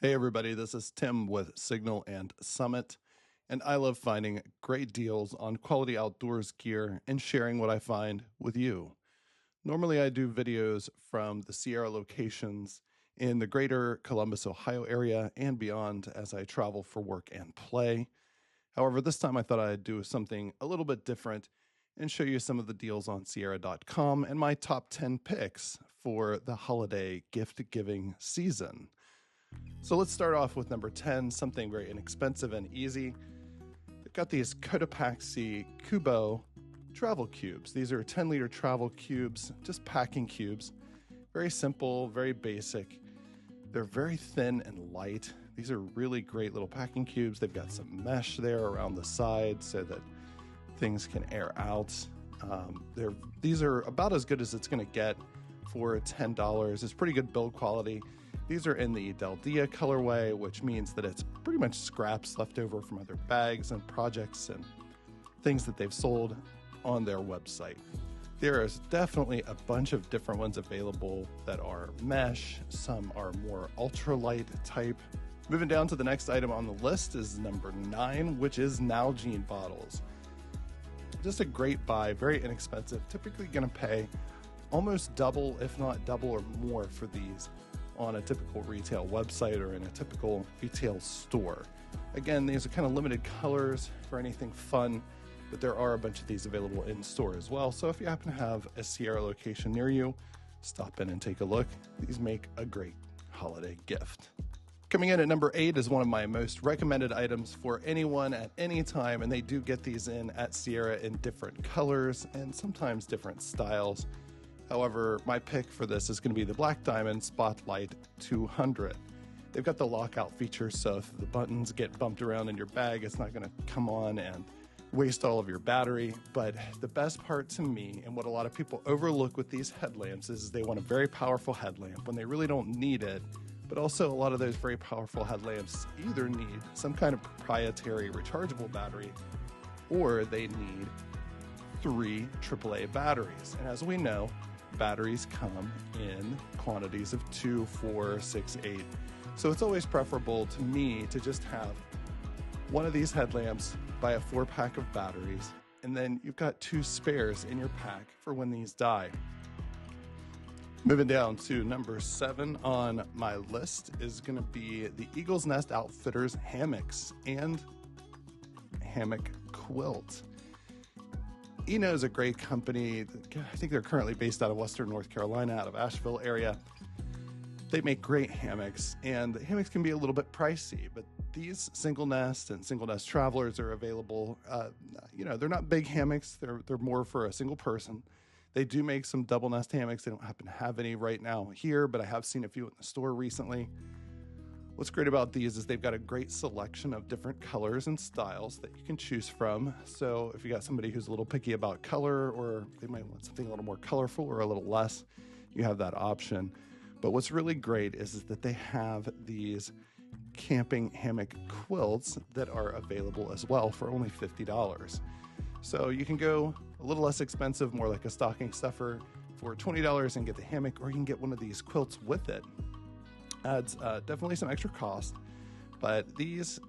Hey everybody, this is Tim with Signal and Summit, and I love finding great deals on quality outdoors gear and sharing what I find with you. Normally I do videos from the Sierra locations in the greater Columbus, Ohio area and beyond as I travel for work and play. However, this time I thought I'd do something a little bit different and show you some of the deals on Sierra.com and my top 10 picks for the holiday gift giving season. So let's start off with number 10, something very inexpensive and easy. They've got these Cotopaxi Kubo travel cubes. These are 10-liter travel cubes, just packing cubes. Very simple, very basic. They're very thin and light. These are really great little packing cubes. They've got some mesh there around the side so that things can air out. These are about as good as it's going to get for $10. It's pretty good build quality. These are in the Del Dia colorway, which means that it's pretty much scraps left over from other bags and projects and things that they've sold on their website. There is definitely a bunch of different ones available that are mesh. Some are more ultralight type. Moving down to the next item on the list is number 9, which is Nalgene bottles. Just a great buy, very inexpensive. Typically going to pay almost double, if not double or more for these on a typical retail website or in a typical retail store. Again, these are kind of limited colors for anything fun, but there are a bunch of these available in store as well. So if you happen to have a Sierra location near you, stop in and take a look. These make a great holiday gift. Coming in at number 8 is one of my most recommended items for anyone at any time, and they do get these in at Sierra in different colors and sometimes different styles. However, my pick for this is going to be the Black Diamond Spotlight 200. They've got the lockout feature, so if the buttons get bumped around in your bag, it's not going to come on and waste all of your battery. But the best part to me, and what a lot of people overlook with these headlamps, is they want a very powerful headlamp when they really don't need it. But also a lot of those very powerful headlamps either need some kind of proprietary rechargeable battery, or they need 3 AAA batteries. And as we know, batteries come in quantities of 2, 4, 6, 8. So it's always preferable to me to just have one of these headlamps, buy a 4-pack of batteries, and then you've got 2 spares in your pack for when these die. Moving down to number 7 on my list is going to be the Eagle's Nest Outfitters hammocks and hammock quilt. Eno is a great company. I think they're currently based out of Western North Carolina, out of Asheville area. They make great hammocks, and the hammocks can be a little bit pricey, but these single nest and single nest travelers are available. They're not big hammocks. They're more for a single person. They do make some double nest hammocks. They don't happen to have any right now here, but I have seen a few in the store recently. What's great about these is they've got a great selection of different colors and styles that you can choose from. So if you got somebody who's a little picky about color, or they might want something a little more colorful or a little less, you have that option. But what's really great is that they have these camping hammock quilts that are available as well for only $50. So you can go a little less expensive, more like a stocking stuffer, for $20 and get the hammock, or you can get one of these quilts with it. Adds definitely some extra cost, but these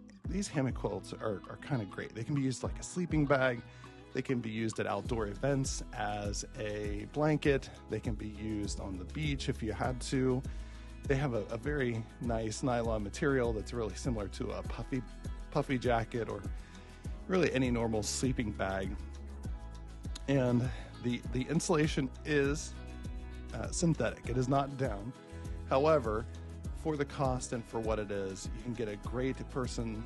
hammock quilts are kind of great. They can be used like a sleeping bag. They can be used at outdoor events as a blanket. They can be used on the beach if you had to. They have a very nice nylon material that's really similar to a puffy jacket or really any normal sleeping bag. And the insulation is synthetic. It is not down. However, for the cost and for what it is, you can get a great person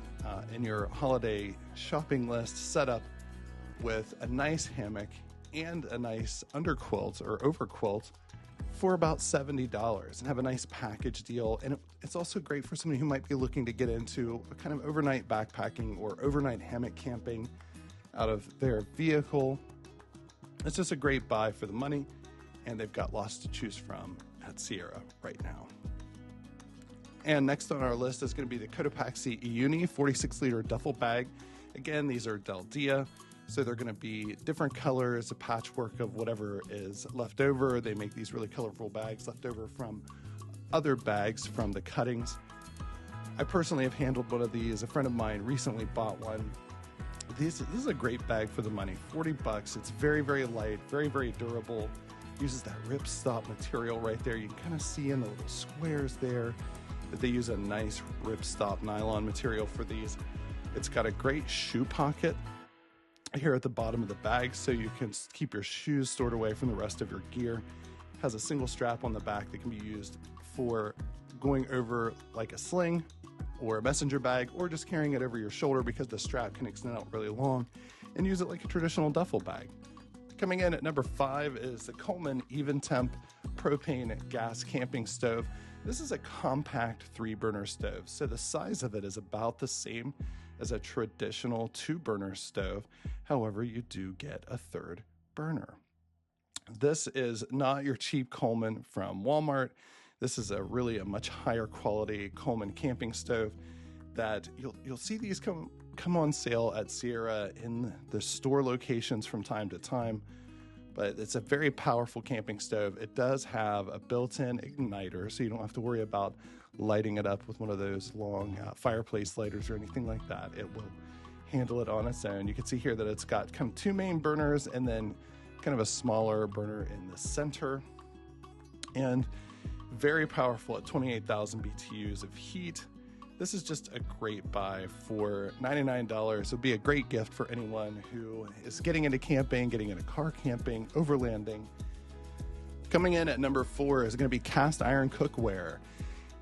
in your holiday shopping list set up with a nice hammock and a nice underquilt or overquilt for about $70 and have a nice package deal. And it's also great for somebody who might be looking to get into a kind of overnight backpacking or overnight hammock camping out of their vehicle. It's just a great buy for the money, and they've got lots to choose from at Sierra right now. And next on our list is going to be the Cotopaxi Iuni 46-liter duffel bag. Again, these are Del Dia, so they're going to be different colors, a patchwork of whatever is left over. They make these really colorful bags left over from other bags from the cuttings. I personally have handled one of these. A friend of mine recently bought one. This is a great bag for the money. 40 bucks. It's very, very light, very, very durable. Uses that ripstop material right there. You can kind of see in the little squares there that they use a nice ripstop nylon material for these. It's got a great shoe pocket here at the bottom of the bag, so you can keep your shoes stored away from the rest of your gear. It has a single strap on the back that can be used for going over like a sling or a messenger bag, or just carrying it over your shoulder because the strap can extend out really long, and use it like a traditional duffel bag. Coming in at number 5 is the Coleman Even Temp Propane Gas Camping Stove. This is a compact 3-burner stove, so the size of it is about the same as a traditional 2-burner stove. However, you do get a 3rd burner. This is not your cheap Coleman from Walmart. This is a much higher quality Coleman camping stove that you'll see these come on sale at Sierra in the store locations from time to time. But it's a very powerful camping stove. It does have a built-in igniter, so you don't have to worry about lighting it up with one of those long fireplace lighters or anything like that. It will handle it on its own. You can see here that it's got kind of 2 main burners and then kind of a smaller burner in the center. And very powerful at 28,000 BTUs of heat. This is just a great buy for $99. It would be a great gift for anyone who is getting into camping, getting into car camping, overlanding. Coming in at number 4 is going to be cast iron cookware.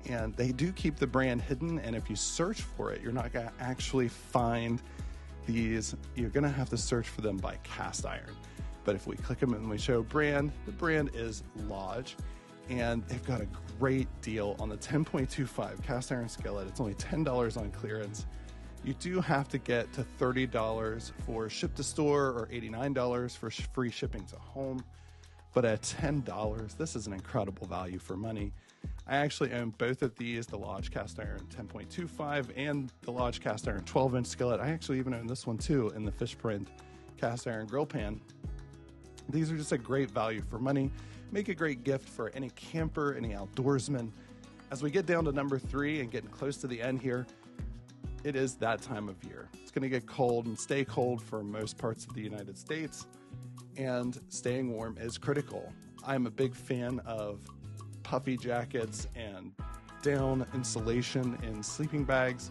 And they do keep the brand hidden, and if you search for it, you're not going to actually find these. You're going to have to search for them by cast iron. But if we click them and we show brand, the brand is Lodge. And they've got a great deal on the 10.25 cast iron skillet. It's only $10 on clearance. You do have to get to $30 for ship to store or $89 for free shipping to home. But at $10, this is an incredible value for money. I actually own both of these, the Lodge cast iron 10.25 and the Lodge cast iron 12-inch skillet. I actually even own this one too in the Fishprint cast iron grill pan. These are just a great value for money. Make a great gift for any camper, any outdoorsman. As we get down to number 3 and getting close to the end here, it is that time of year. It's going to get cold and stay cold for most parts of the United States, and staying warm is critical. I'm a big fan of puffy jackets and down insulation in sleeping bags,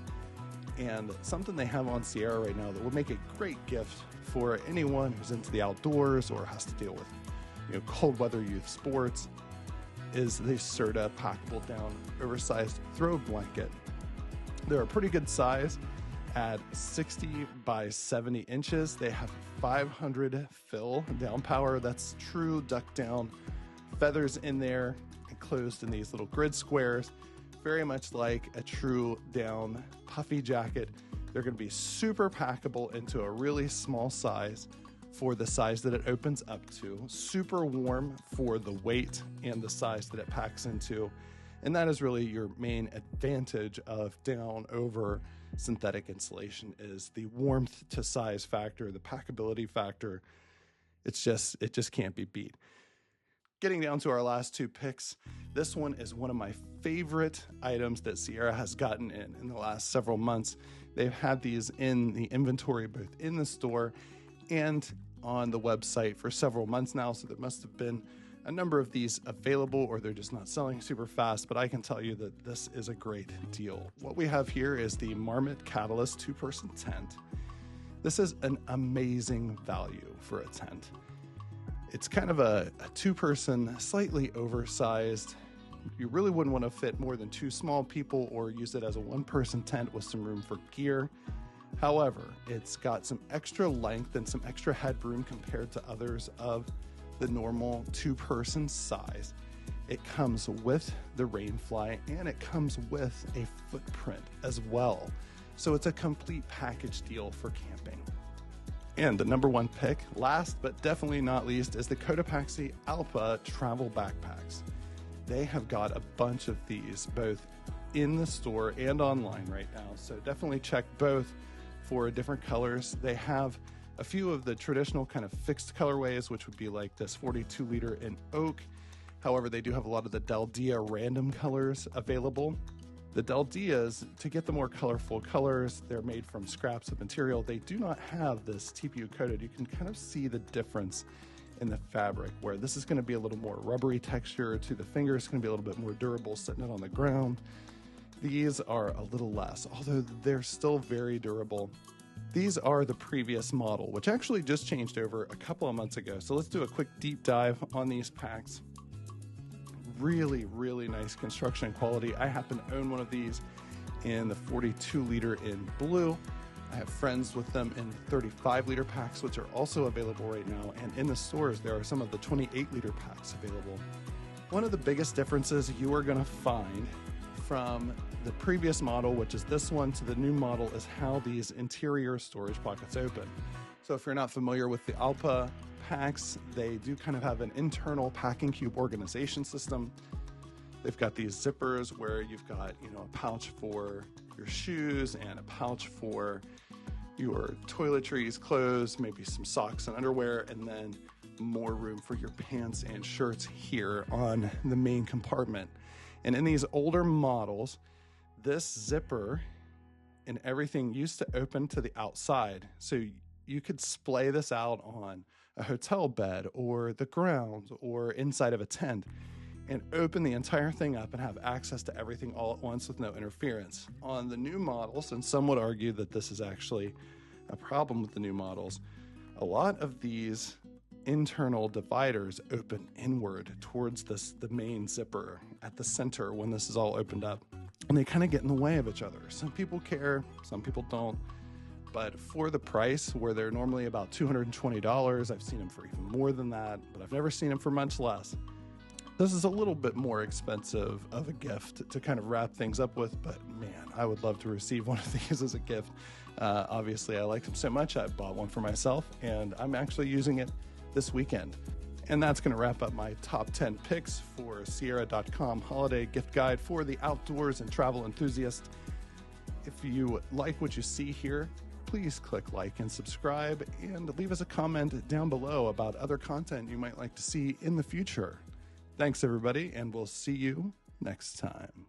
and something they have on Sierra right now that will make a great gift for anyone who's into the outdoors or has to deal with cold weather youth sports is the Serta packable down oversized throw blanket. They're a pretty good size at 60 by 70 inches. They have 500 fill down power. That's true duck down, feathers in there, enclosed in these little grid squares, very much like a true down puffy jacket. They're going to be super packable into a really small size for the size that it opens up to, super warm for the weight and the size that it packs into. And that is really your main advantage of down over synthetic insulation, is the warmth to size factor, the packability factor. It just can't be beat. Getting down to our last 2 picks, this one is one of my favorite items that Sierra has gotten in the last several months. They've had these in the inventory both in the store and on the website for several months now, so there must have been a number of these available, or they're just not selling super fast, but I can tell you that this is a great deal. What we have here is the Marmot Catalyst 2-person tent. This is an amazing value for a tent. It's kind of a 2-person, slightly oversized. You really wouldn't want to fit more than 2 small people or use it as a 1-person tent with some room for gear. However, it's got some extra length and some extra headroom compared to others of the normal 2-person size. It comes with the Rainfly, and it comes with a footprint as well. So it's a complete package deal for camping. And the number 1 pick, last but definitely not least, is the Cotopaxi Alpa travel backpacks. They have got a bunch of these both in the store and online right now, so definitely check both for different colors. They have a few of the traditional kind of fixed colorways, which would be like this 42 liter in oak. However, they do have a lot of the Daldia random colors available. The Del Dias, to get the more colorful colors, they're made from scraps of material. They do not have this TPU coated. You can kind of see the difference in the fabric, where this is going to be a little more rubbery texture to the finger. It's going to be a little bit more durable sitting it on the ground. These are a little less, although they're still very durable. These are the previous model, which actually just changed over a couple of months ago. So let's do a quick deep dive on these packs. Really, really nice construction quality. I happen to own one of these in the 42 liter in blue. I have friends with them in 35 liter packs, which are also available right now. And in the stores, there are some of the 28 liter packs available. One of the biggest differences you are gonna find from the previous model, which is this one, to the new model, is how these interior storage pockets open. So if you're not familiar with the Alpa packs, they do kind of have an internal packing cube organization system. They've got these zippers where you've got, a pouch for your shoes and a pouch for your toiletries, clothes, maybe some socks and underwear, and then more room for your pants and shirts here on the main compartment. And in these older models, this zipper and everything used to open to the outside. So you could splay this out on a hotel bed or the ground or inside of a tent and open the entire thing up and have access to everything all at once with no interference. On the new models, and some would argue that this is actually a problem with the new models, a lot of these internal dividers open inward towards the main zipper at the center when this is all opened up, and they kind of get in the way of each other. Some people care, some people don't. But for the price, where they're normally about $220, I've seen them for even more than that, but I've never seen them for much less. This is a little bit more expensive of a gift to kind of wrap things up with, but man, I would love to receive one of these as a gift. Obviously, I like them so much, I bought one for myself, and I'm actually using it this weekend. And that's going to wrap up my top 10 picks for Sierra.com holiday gift guide for the outdoors and travel enthusiast. If you like what you see here, please click like and subscribe, and leave us a comment down below about other content you might like to see in the future. Thanks, everybody, and we'll see you next time.